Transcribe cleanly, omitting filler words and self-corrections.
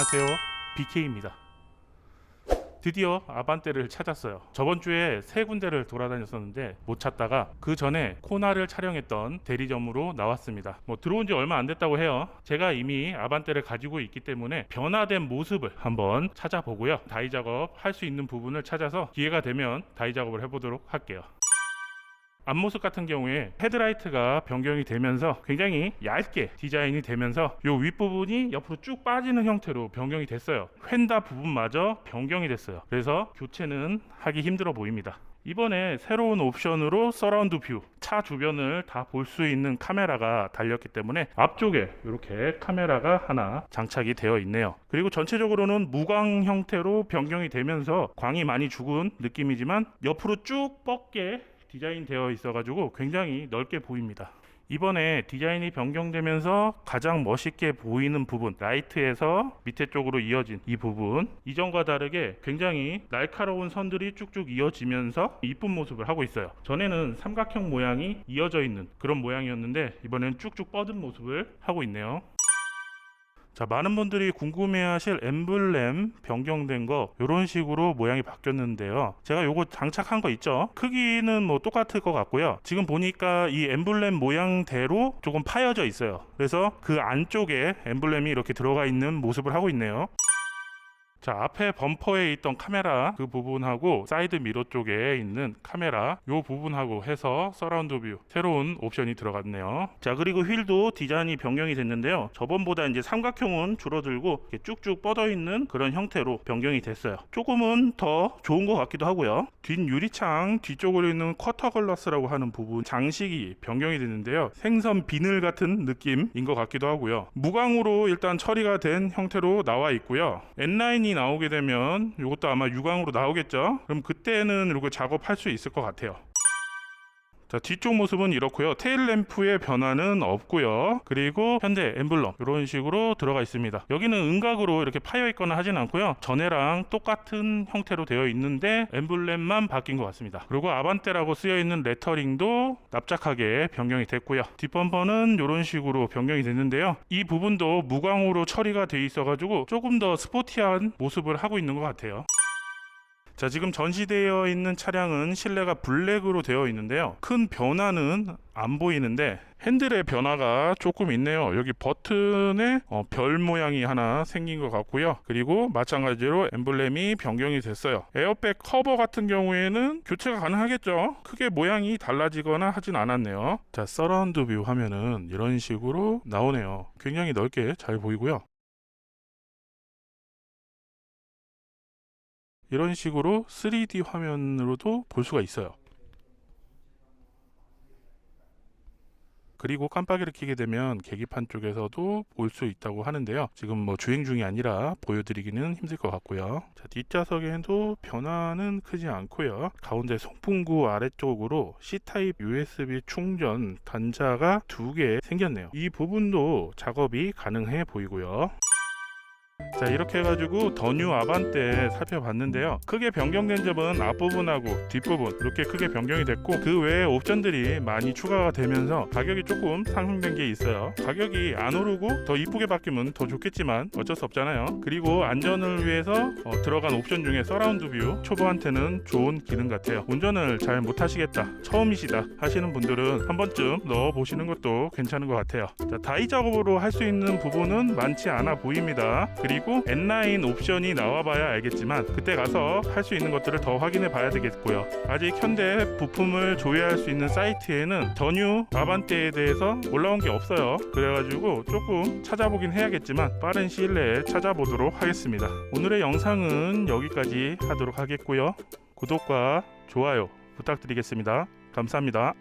안녕하세요, BK입니다. 드디어 아반떼를 찾았어요. 저번 주에 세 군데를 돌아다녔었는데 못 찾다가 그 전에 코나를 촬영했던 대리점으로 나왔습니다. 들어온 지 얼마 안 됐다고 해요. 제가 이미 아반떼를 가지고 있기 때문에 변화된 모습을 한번 찾아보고요, 다이 작업 할 수 있는 부분을 찾아서 기회가 되면 다이 작업을 해보도록 할게요. 앞모습 같은 경우에 헤드라이트가 변경이 되면서 굉장히 얇게 디자인이 되면서 이 윗부분이 옆으로 쭉 빠지는 형태로 변경이 됐어요. 휀다 부분마저 변경이 됐어요. 그래서 교체는 하기 힘들어 보입니다. 이번에 새로운 옵션으로 서라운드 뷰, 차 주변을 다 볼 수 있는 카메라가 달렸기 때문에 앞쪽에 이렇게 카메라가 하나 장착이 되어 있네요. 그리고 전체적으로는 무광 형태로 변경이 되면서 광이 많이 죽은 느낌이지만 옆으로 쭉 뻗게 디자인 되어 있어 가지고 굉장히 넓게 보입니다. 이번에 디자인이 변경되면서 가장 멋있게 보이는 부분, 라이트에서 밑에 쪽으로 이어진 이 부분, 이전과 다르게 굉장히 날카로운 선들이 쭉쭉 이어지면서 이쁜 모습을 하고 있어요. 전에는 삼각형 모양이 이어져 있는 그런 모양이었는데 이번엔 쭉쭉 뻗은 모습을 하고 있네요. 자, 많은 분들이 궁금해하실 엠블렘 변경된 거 이런 식으로 모양이 바뀌었는데요. 제가 요거 장착한 거 있죠. 크기는 똑같을 것 같고요. 지금 보니까 이 엠블렘 모양대로 조금 파여져 있어요. 그래서 그 안쪽에 엠블렘이 이렇게 들어가 있는 모습을 하고 있네요. 자, 앞에 범퍼에 있던 카메라 그 부분하고 사이드 미러 쪽에 있는 카메라 요 부분하고 해서 서라운드 뷰 새로운 옵션이 들어갔네요. 자, 그리고 휠도 디자인이 변경이 됐는데요. 저번보다 이제 삼각형은 줄어들고 이렇게 쭉쭉 뻗어 있는 그런 형태로 변경이 됐어요. 조금은 더 좋은 것 같기도 하고요. 뒷 유리창 뒤쪽으로 있는 쿼터 글라스라고 하는 부분 장식이 변경이 됐는데요. 생선 비늘 같은 느낌인 것 같기도 하고요. 무광으로 일단 처리가 된 형태로 나와 있고요. N9이 나오게 되면 이것도 아마 유광으로 나오겠죠. 그럼 그때는 이렇게 작업할 수 있을 것 같아요. 자, 뒤쪽 모습은 이렇고요. 테일 램프의 변화는 없고요. 그리고 현대 엠블럼 이런 식으로 들어가 있습니다. 여기는 음각으로 이렇게 파여 있거나 하진 않고요. 전에랑 똑같은 형태로 되어 있는데 엠블렘만 바뀐 것 같습니다. 그리고 아반떼라고 쓰여 있는 레터링도 납작하게 변경이 됐고요. 뒷범퍼는 이런 식으로 변경이 됐는데요. 이 부분도 무광으로 처리가 돼 있어 가지고 조금 더 스포티한 모습을 하고 있는 것 같아요. 자, 지금 전시되어 있는 차량은 실내가 블랙으로 되어 있는데요. 큰 변화는 안 보이는데 핸들의 변화가 조금 있네요. 여기 버튼에 별 모양이 하나 생긴 것 같고요. 그리고 마찬가지로 엠블렘이 변경이 됐어요. 에어백 커버 같은 경우에는 교체가 가능하겠죠. 크게 모양이 달라지거나 하진 않았네요. 자, 서라운드 뷰 화면은 이런 식으로 나오네요. 굉장히 넓게 잘 보이고요. 이런 식으로 3D 화면으로도 볼 수가 있어요. 그리고 깜빡이를 켜게 되면 계기판 쪽에서도 볼 수 있다고 하는데요. 지금 주행 중이 아니라 보여드리기는 힘들 것 같고요. 자, 뒷좌석에도 변화는 크지 않고요. 가운데 송풍구 아래쪽으로 C타입 USB 충전 단자가 2개 생겼네요. 이 부분도 작업이 가능해 보이고요. 자, 이렇게 해가지고 더 뉴 아반떼 살펴봤는데요. 크게 변경된 점은 앞부분하고 뒷부분 이렇게 크게 변경이 됐고, 그 외에 옵션들이 많이 추가가 되면서 가격이 조금 상승된 게 있어요. 가격이 안 오르고 더 이쁘게 바뀌면 더 좋겠지만 어쩔 수 없잖아요. 그리고 안전을 위해서 들어간 옵션 중에 서라운드 뷰 초보한테는 좋은 기능 같아요. 운전을 잘 못하시겠다, 처음이시다 하시는 분들은 한 번쯤 넣어보시는 것도 괜찮은 것 같아요. 자, 다이 작업으로 할 수 있는 부분은 많지 않아 보입니다. 그리고 N9 옵션이 나와봐야 알겠지만 그때 가서 할 수 있는 것들을 더 확인해 봐야 되겠고요. 아직 현대 부품을 조회할 수 있는 사이트에는 더 뉴 아반떼에 대해서 올라온 게 없어요. 그래가지고 조금 찾아보긴 해야겠지만 빠른 시일 내에 찾아보도록 하겠습니다. 오늘의 영상은 여기까지 하도록 하겠고요. 구독과 좋아요 부탁드리겠습니다. 감사합니다.